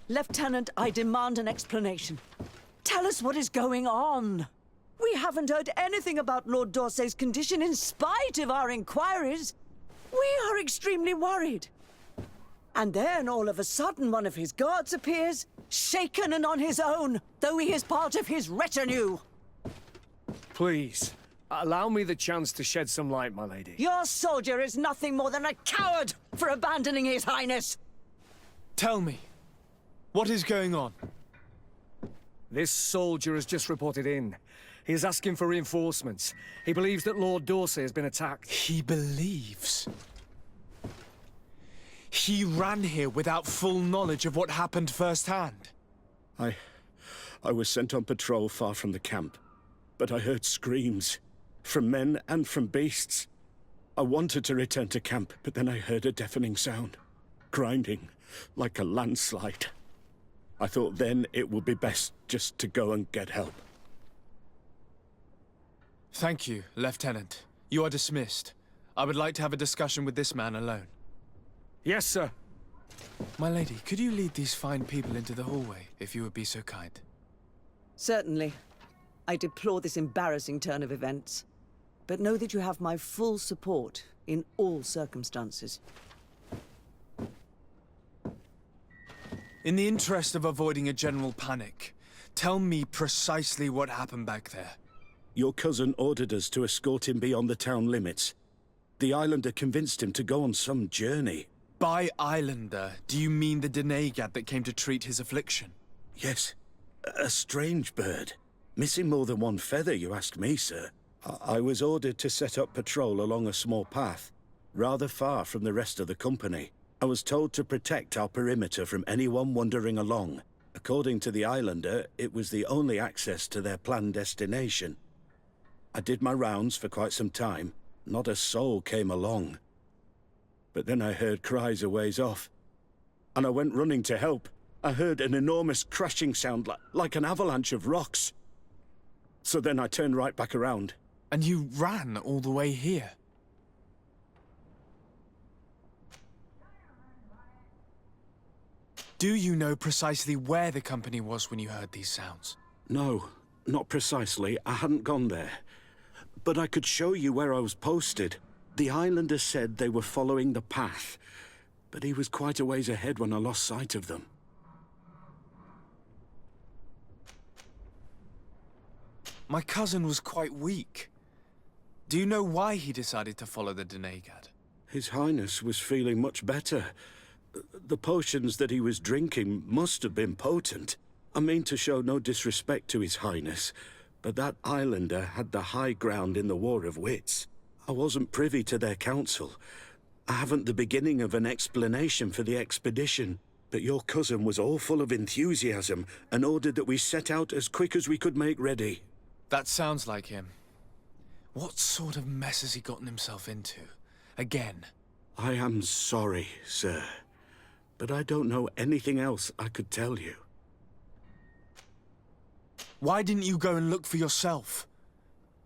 Lieutenant, I demand an explanation. Tell us what is going on. We haven't heard anything about Lord D'Orsay's condition in spite of our inquiries. We are extremely worried. And then all of a sudden one of his guards appears, shaken and on his own, though he is part of his retinue. Please, allow me the chance to shed some light, my lady. Your soldier is nothing more than a coward for abandoning his highness. Tell me, what is going on? This soldier has just reported in. He is asking for reinforcements. He believes that Lord D'Orsay has been attacked. He believes. He ran here without full knowledge of what happened firsthand. I was sent on patrol far from the camp, but I heard screams, from men and from beasts. I wanted to return to camp, but then I heard a deafening sound, grinding, like a landslide. I thought then it would be best just to go and get help. Thank you, Lieutenant. You are dismissed. I would like to have a discussion with this man alone. Yes, sir. My lady, could you lead these fine people into the hallway, if you would be so kind? Certainly. I deplore this embarrassing turn of events. But know that you have my full support in all circumstances. In the interest of avoiding a general panic, tell me precisely what happened back there. Your cousin ordered us to escort him beyond the town limits. The islander convinced him to go on some journey. By islander, do you mean the Denegad that came to treat his affliction? Yes, a strange bird. Missing more than one feather, you ask me, sir. I was ordered to set up patrol along a small path, rather far from the rest of the company. I was told to protect our perimeter from anyone wandering along. According to the islander, it was the only access to their planned destination. I did my rounds for quite some time. Not a soul came along. But then I heard cries a ways off, and I went running to help. I heard an enormous crashing sound like an avalanche of rocks. So then I turned right back around. And you ran all the way here? Do you know precisely where the company was when you heard these sounds? No, not precisely. I hadn't gone there. But I could show you where I was posted. The islander said they were following the path, but he was quite a ways ahead when I lost sight of them. My cousin was quite weak. Do you know why he decided to follow the Denegad? His Highness was feeling much better. The potions that he was drinking must have been potent. I mean to show no disrespect to His Highness, but that islander had the high ground in the War of Wits. I wasn't privy to their counsel. I haven't the beginning of an explanation for the expedition, but your cousin was all full of enthusiasm and ordered that we set out as quick as we could make ready. That sounds like him. What sort of mess has he gotten himself into? Again? I am sorry, sir, but I don't know anything else I could tell you. Why didn't you go and look for yourself?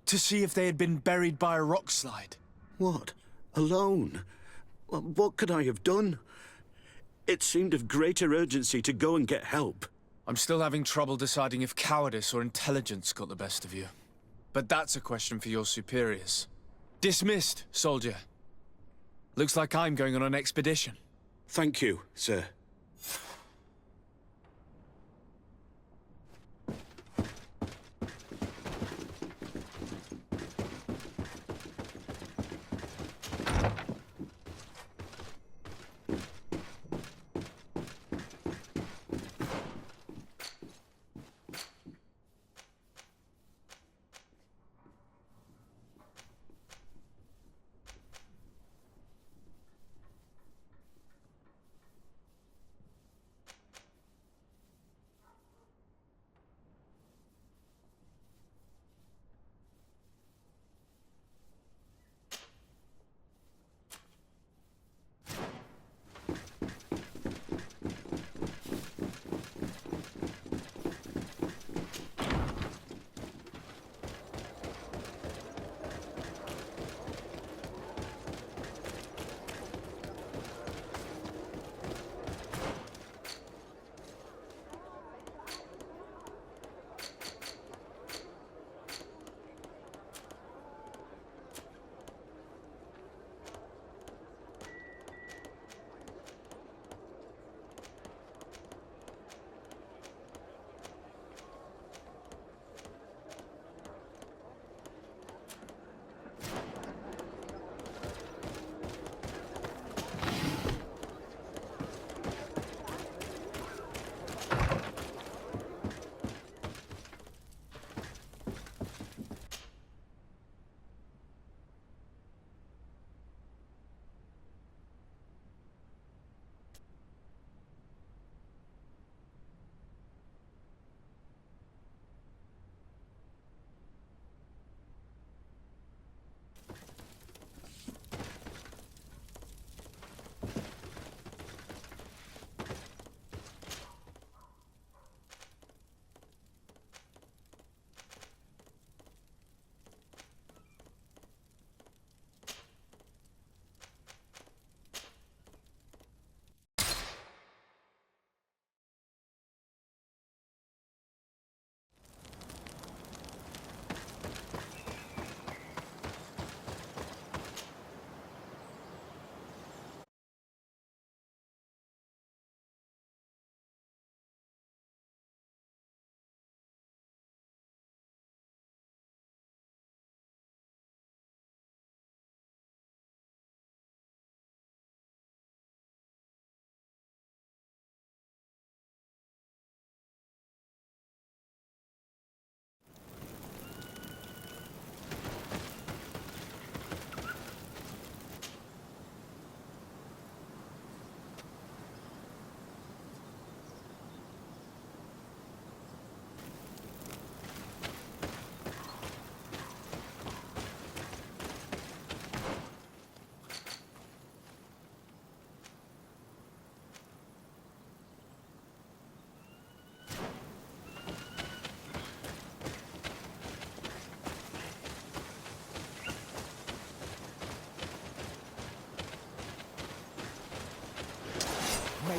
To see if they had been buried by a rock slide? What? Alone? What could I have done? It seemed of greater urgency to go and get help. I'm still having trouble deciding if cowardice or intelligence got the best of you. But that's a question for your superiors. Dismissed, soldier. Looks like I'm going on an expedition. Thank you, sir.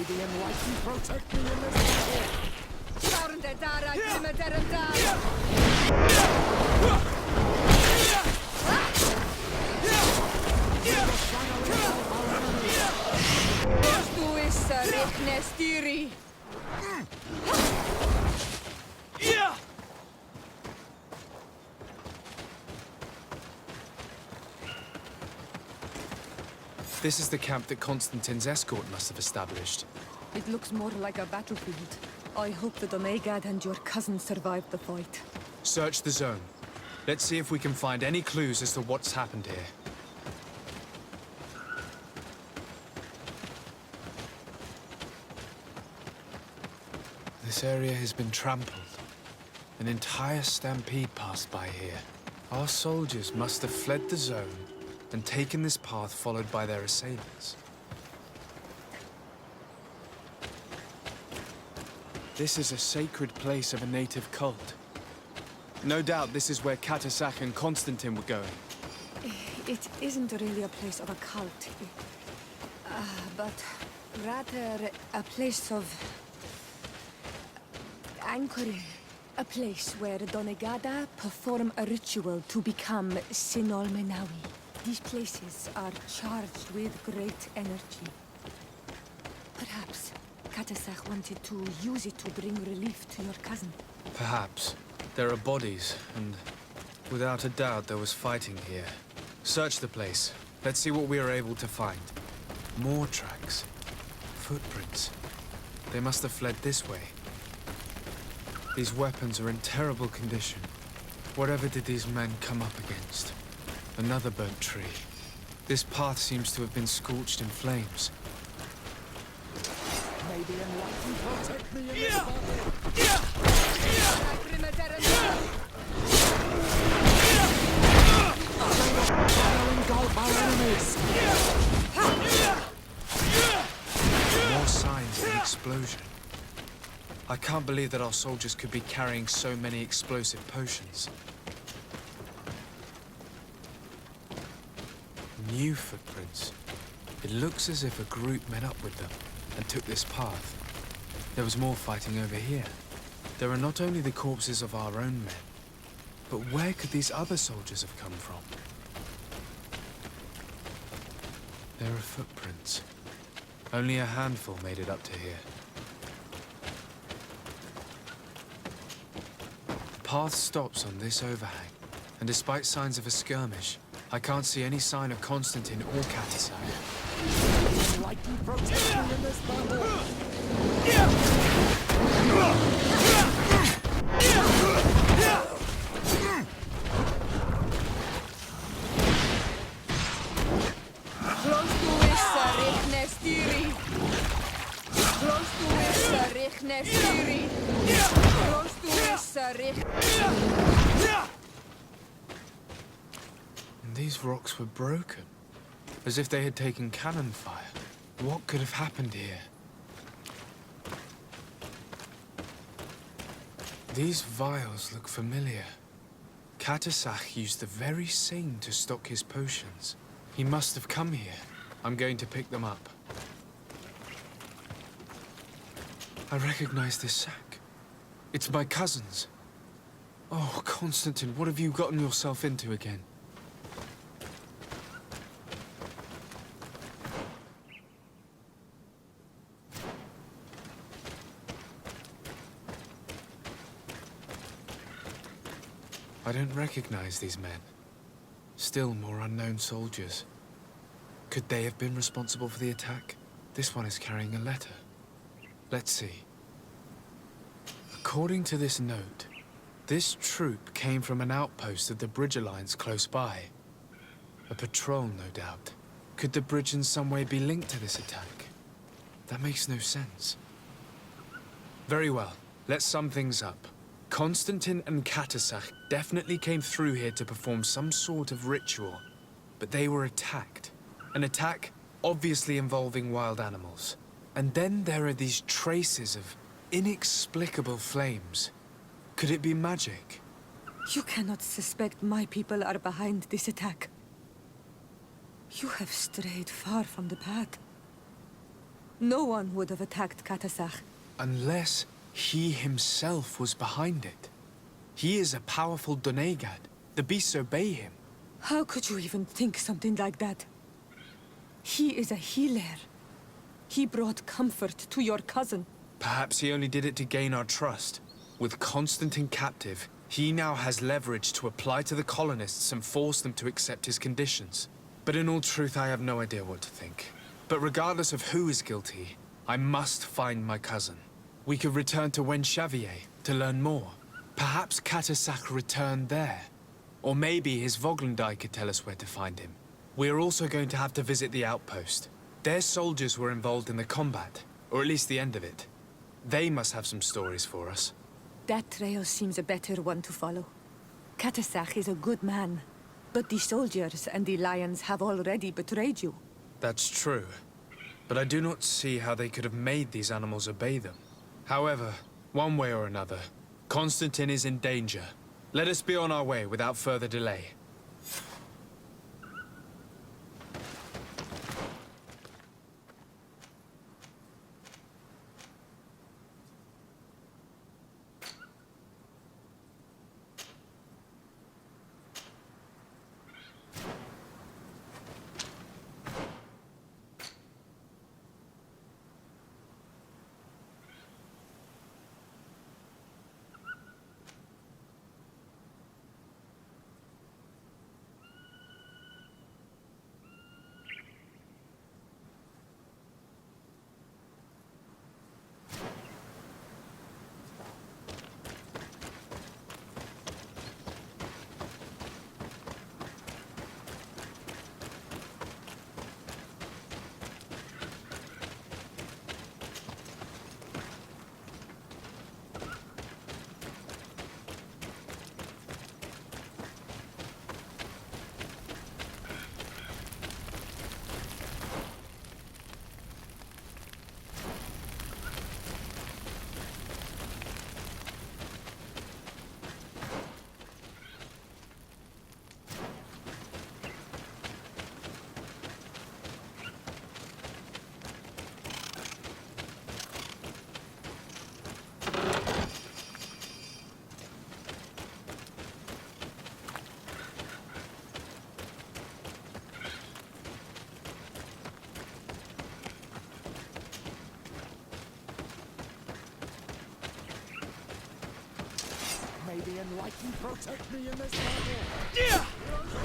the enlightened protect me in this battle. This is the camp that Constantine's escort must have established. It looks more like a battlefield. I hope that Omegad and your cousin survived the fight. Search the zone. Let's see if we can find any clues as to what's happened here. This area has been trampled. An entire stampede passed by here. Our soldiers must have fled the zone and taken this path followed by their assailants. This is a sacred place of a native cult. No doubt this is where Katasak and Constantine were going. It isn't really a place of a cult, but rather a place of anchoring. A place where Donegada perform a ritual to become Sinol Menawi. These places are charged with great energy. Perhaps Katasak wanted to use it to bring relief to your cousin. Perhaps. There are bodies, and without a doubt there was fighting here. Search the place. Let's see what we are able to find. More tracks. Footprints. They must have fled this way. These weapons are in terrible condition. Whatever did these men come up against? Another burnt tree. This path seems to have been scorched in flames. May the enlightened protect me in this battle. Engulf our enemies. More signs of an explosion. I can't believe that our soldiers could be carrying so many explosive potions. New footprints. It looks as if a group met up with them and took this path. There was more fighting over here. There are not only the corpses of our own men, but where could these other soldiers have come from? There are footprints. Only a handful made it up to here. The path stops on this overhang, and despite signs of a skirmish, I can't see any sign of Constantine or Katasak. Enlightened protect me in this battle. And these rocks were broken, as if they had taken cannon fire. What could have happened here? These vials look familiar. Katasak used the very same to stock his potions. He must have come here. I'm going to pick them up. I recognize this sack. It's my cousin's. Oh, Constantine, what have you gotten yourself into again? I don't recognize these men. Still more unknown soldiers. Could they have been responsible for the attack? This one is carrying a letter. Let's see. According to this note, this troop came from an outpost of the Bridge Alliance close by. A patrol, no doubt. Could the bridge in some way be linked to this attack? That makes no sense. Very well, let's sum things up. Constantine and Katasak definitely came through here to perform some sort of ritual, but they were attacked. An attack obviously involving wild animals. And then there are these traces of inexplicable flames. Could it be magic? You cannot suspect my people are behind this attack. You have strayed far from the path. No one would have attacked Katasach. Unless he himself was behind it. He is a powerful Donegad. The beasts obey him. How could you even think something like that? He is a healer. He brought comfort to your cousin. Perhaps he only did it to gain our trust. With Constantine captive, he now has leverage to apply to the colonists and force them to accept his conditions. But in all truth, I have no idea what to think. But regardless of who is guilty, I must find my cousin. We could return to Wen Xavier to learn more. Perhaps Katasach returned there. Or maybe his Voglendai could tell us where to find him. We are also going to have to visit the outpost. Their soldiers were involved in the combat, or at least the end of it. They must have some stories for us. That trail seems a better one to follow. Katasach is a good man, but the soldiers and the lions have already betrayed you. That's true. But I do not see how they could have made these animals obey them. However, one way or another, Constantine is in danger. Let us be on our way without further delay. May the Enlightened protect me in this battle.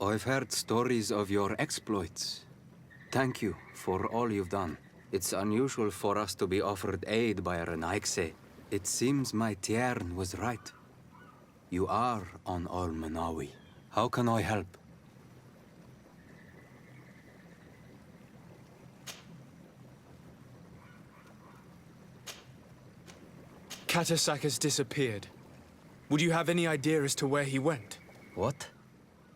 I've heard stories of your exploits. Thank you for all you've done. It's unusual for us to be offered aid by a Renaigse. It seems my Tiern was right. You are on Olmenawi. How can I help? Katasak has disappeared. Would you have any idea as to where he went? What?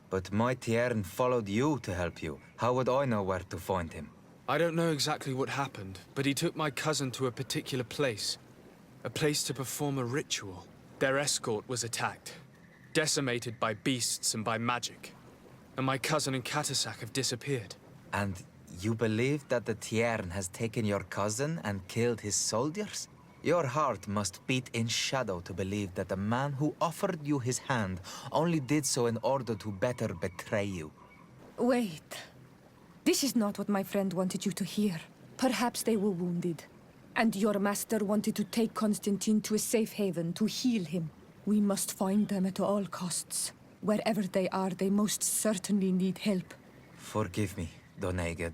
But my Tiern followed you to help you. How would I know where to find him? I don't know exactly what happened, but he took my cousin to a particular place. A place to perform a ritual. Their escort was attacked. Decimated by beasts and by magic. And my cousin and Katasak have disappeared. And you believe that the Tiern has taken your cousin and killed his soldiers? Your heart must beat in shadow to believe that the man who offered you his hand only did so in order to better betray you. Wait. This is not what my friend wanted you to hear. Perhaps they were wounded. And your master wanted to take Constantine to a safe haven to heal him. We must find them at all costs. Wherever they are, they most certainly need help. Forgive me, Doneged.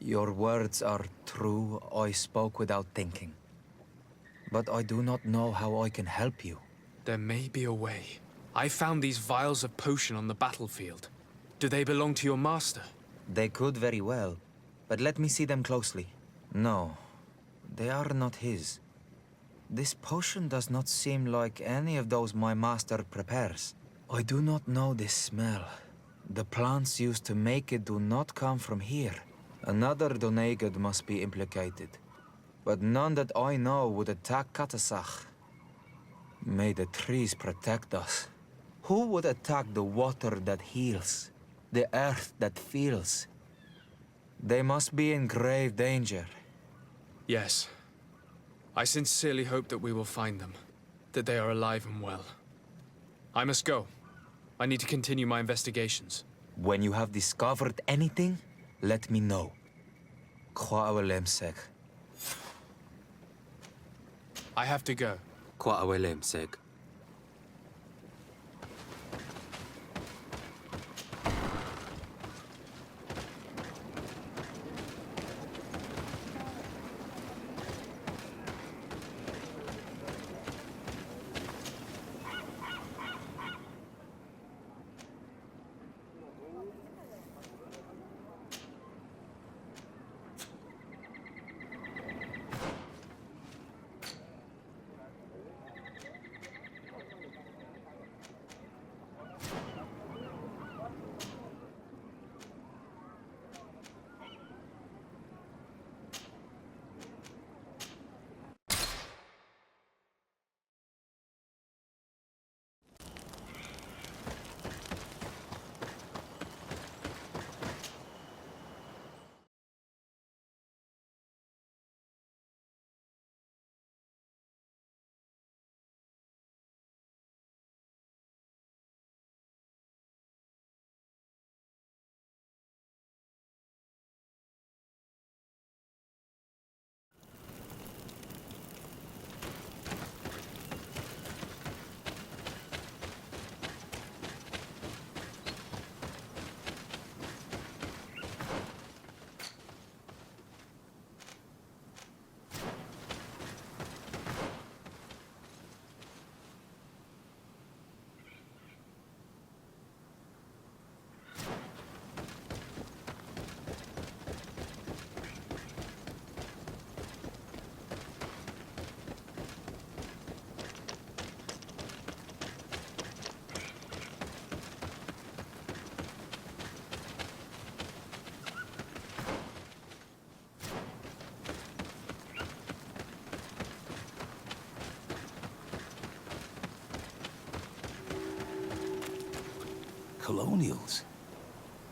Your words are true. I spoke without thinking. But I do not know how I can help you. There may be a way. I found these vials of potion on the battlefield. Do they belong to your master? They could very well, but let me see them closely. No, they are not his. This potion does not seem like any of those my master prepares. I do not know this smell. The plants used to make it do not come from here. Another Doneged must be implicated. But none that I know would attack Katasak. May the trees protect us. Who would attack the water that heals? The earth that feels? They must be in grave danger. Yes. I sincerely hope that we will find them. That they are alive and well. I must go. I need to continue my investigations. When you have discovered anything, let me know. Kwawelemsek. I have to go. Kwawelemsek. Colonials?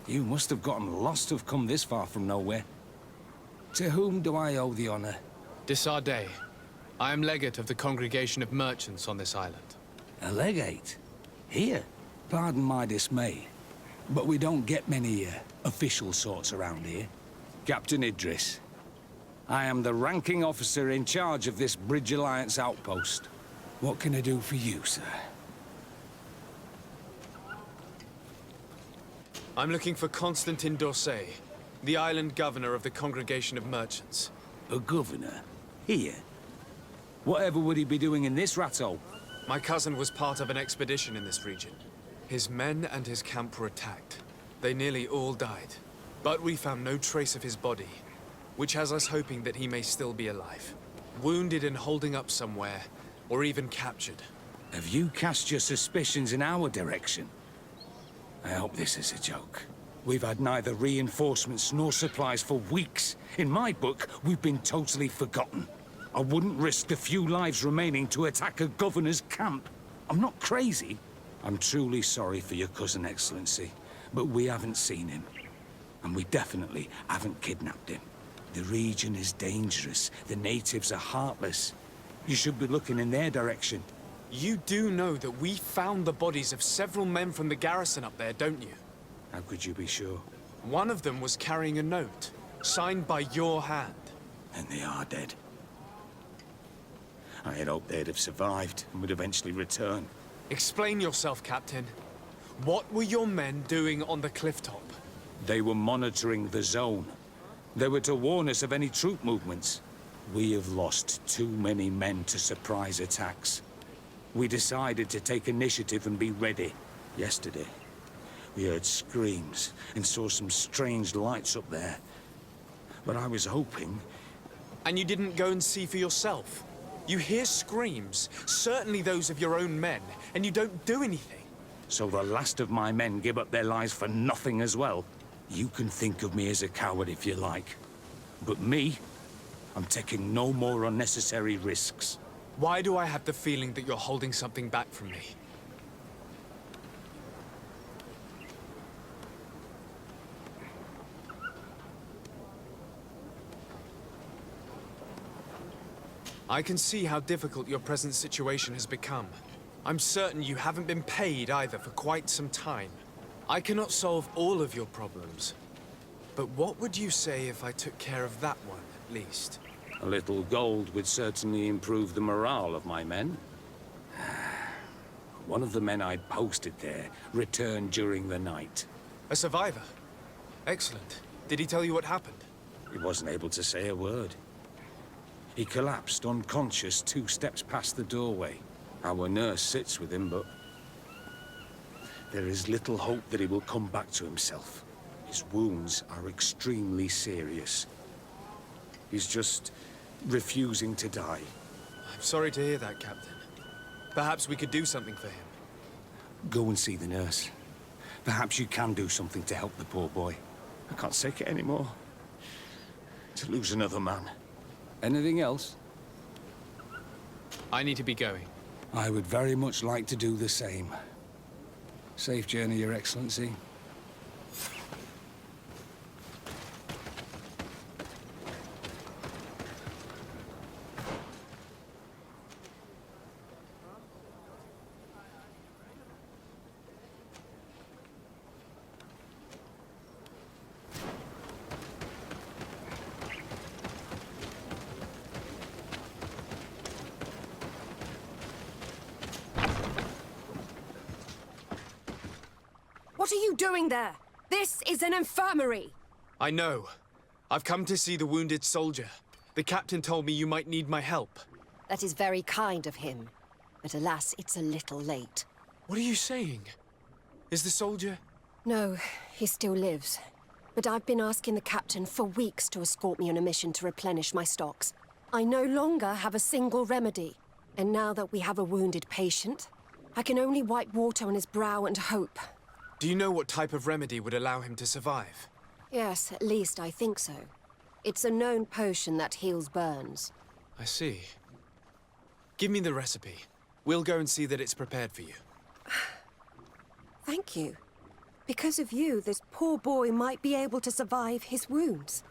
You must have gotten lost to have come this far from nowhere. To whom do I owe the honor? Desardet. I am legate of the Congregation of Merchants on this island. A legate? Here? Pardon my dismay, but we don't get many official sorts around here. Captain Idris. I am the ranking officer in charge of this Bridge Alliance outpost. What can I do for you, sir? I'm looking for Constantine d'Orsay, the island governor of the Congregation of Merchants. A governor? Here? Whatever would he be doing in this rat hole? My cousin was part of an expedition in this region. His men and his camp were attacked. They nearly all died. But we found no trace of his body, which has us hoping that he may still be alive. Wounded and holding up somewhere, or even captured. Have you cast your suspicions in our direction? I hope this is a joke. We've had neither reinforcements nor supplies for weeks. In my book, we've been totally forgotten. I wouldn't risk the few lives remaining to attack a governor's camp. I'm not crazy. I'm truly sorry for your cousin, Excellency, but we haven't seen him. And we definitely haven't kidnapped him. The region is dangerous. The natives are heartless. You should be looking in their direction. You do know that we found the bodies of several men from the garrison up there, don't you? How could you be sure? One of them was carrying a note, signed by your hand. And they are dead. I had hoped they'd have survived and would eventually return. Explain yourself, Captain. What were your men doing on the clifftop? They were monitoring the zone. They were to warn us of any troop movements. We have lost too many men to surprise attacks. We decided to take initiative and be ready. Yesterday, we heard screams and saw some strange lights up there. But I was hoping... And you didn't go and see for yourself? You hear screams, certainly those of your own men, and you don't do anything. So the last of my men give up their lives for nothing as well? You can think of me as a coward if you like. But me, I'm taking no more unnecessary risks. Why do I have the feeling that you're holding something back from me? I can see how difficult your present situation has become. I'm certain you haven't been paid either for quite some time. I cannot solve all of your problems. But what would you say if I took care of that one, at least? A little gold would certainly improve the morale of my men. One of the men I posted there returned during the night. A survivor? Excellent. Did he tell you what happened? He wasn't able to say a word. He collapsed unconscious 2 steps past the doorway. Our nurse sits with him, but there is little hope that he will come back to himself. His wounds are extremely serious. He's just refusing to die. I'm sorry to hear that, Captain. Perhaps we could do something for him. Go and see the nurse. Perhaps you can do something to help the poor boy. I can't take it anymore. To lose another man. Anything else? I need to be going. I would very much like to do the same. Safe journey, Your Excellency. What are you doing there? This is an infirmary! I know. I've come to see the wounded soldier. The captain told me you might need my help. That is very kind of him. But alas, it's a little late. What are you saying? Is the soldier... No, he still lives. But I've been asking the captain for weeks to escort me on a mission to replenish my stocks. I no longer have a single remedy. And now that we have a wounded patient, I can only wipe water on his brow and hope. Do you know what type of remedy would allow him to survive? Yes, at least I think so. It's a known potion that heals burns. I see. Give me the recipe. We'll go and see that it's prepared for you. Thank you. Because of you, this poor boy might be able to survive his wounds.